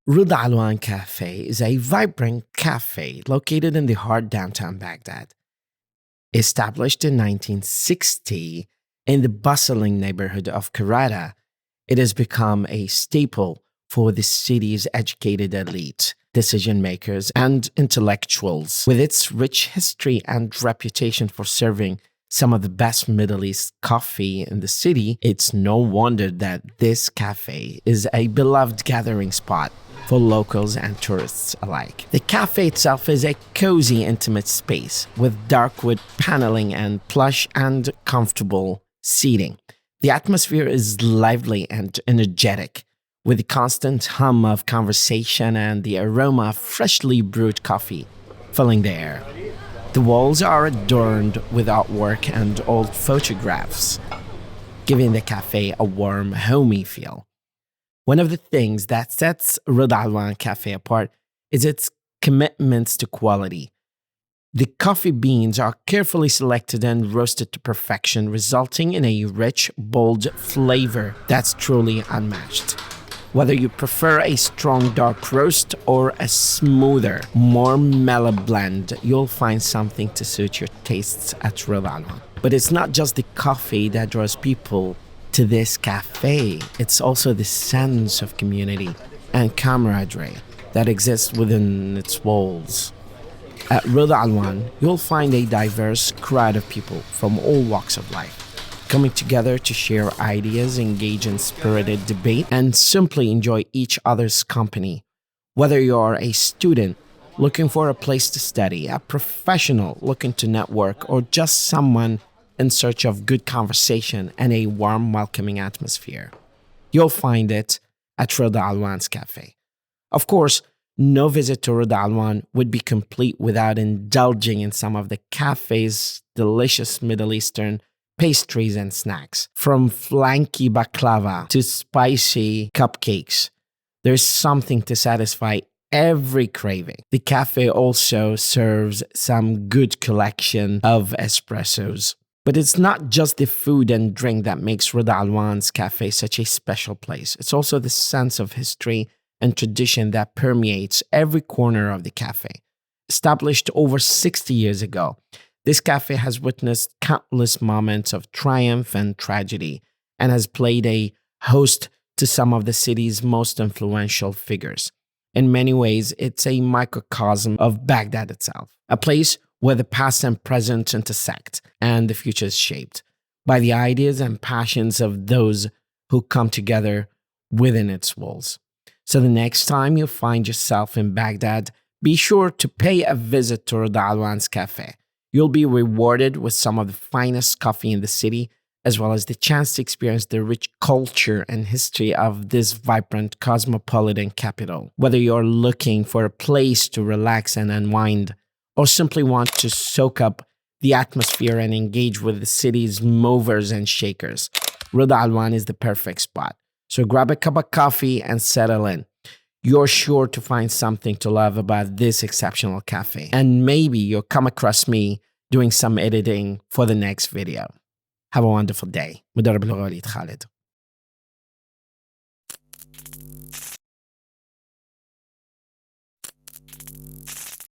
Ridha Alwan Cafe is a vibrant cafe located in the heart downtown Baghdad. Established in 1960 in the bustling neighborhood of Karada, it has become a staple for the city's educated elite, decision makers, and intellectuals. With its rich history and reputation for serving some of the best Middle East coffee in the city, it's no wonder that this cafe is a beloved gathering spot for locals and tourists alike. The cafe itself is a cozy, intimate space with dark wood paneling and plush and comfortable seating. The atmosphere is lively and energetic, with the constant hum of conversation and the aroma of freshly brewed coffee filling the air. The walls are adorned with artwork and old photographs, giving the cafe a warm, homey feel. One of the things that sets Ridha Alwan Cafe apart is its commitments to quality. The coffee beans are carefully selected and roasted to perfection, resulting in a rich, bold flavor that's truly unmatched. Whether you prefer a strong dark roast or a smoother, more mellow blend, you'll find something to suit your tastes at Ridha Alwan. But it's not just the coffee that draws people to this cafe. It's also the sense of community and camaraderie that exists within its walls. At Ridha Alwan, you'll find a diverse crowd of people from all walks of life, coming together to share ideas, engage in spirited debate, and simply enjoy each other's company. Whether you're a student looking for a place to study, a professional looking to network, or just someone in search of good conversation and a warm, welcoming atmosphere, you'll find it at Ridha Alwan's Cafe. Of course, no visit to Ridha Alwan would be complete without indulging in some of the cafe's delicious Middle Eastern pastries and snacks. From flanky baklava to spicy cupcakes, there's something to satisfy every craving. The cafe also serves some good collection of espressos. But it's not just the food and drink that makes Ridha Alwan's Cafe such a special place. It's also the sense of history and tradition that permeates every corner of the cafe. Established over 60 years ago, this cafe has witnessed countless moments of triumph and tragedy and has played a host to some of the city's most influential figures. In many ways, it's a microcosm of Baghdad itself, a place where the past and present intersect and the future is shaped by the ideas and passions of those who come together within its walls. So the next time you find yourself in Baghdad, be sure to pay a visit to Ridha Alwan's Cafe. You'll be rewarded with some of the finest coffee in the city, as well as the chance to experience the rich culture and history of this vibrant cosmopolitan capital. Whether you're looking for a place to relax and unwind, or simply want to soak up the atmosphere and engage with the city's movers and shakers, Ridha Alwan is the perfect spot. So grab a cup of coffee and settle in. You're sure to find something to love about this exceptional cafe. And maybe you'll come across me doing some editing for the next video. Have a wonderful day. مدرب الغالي خالد.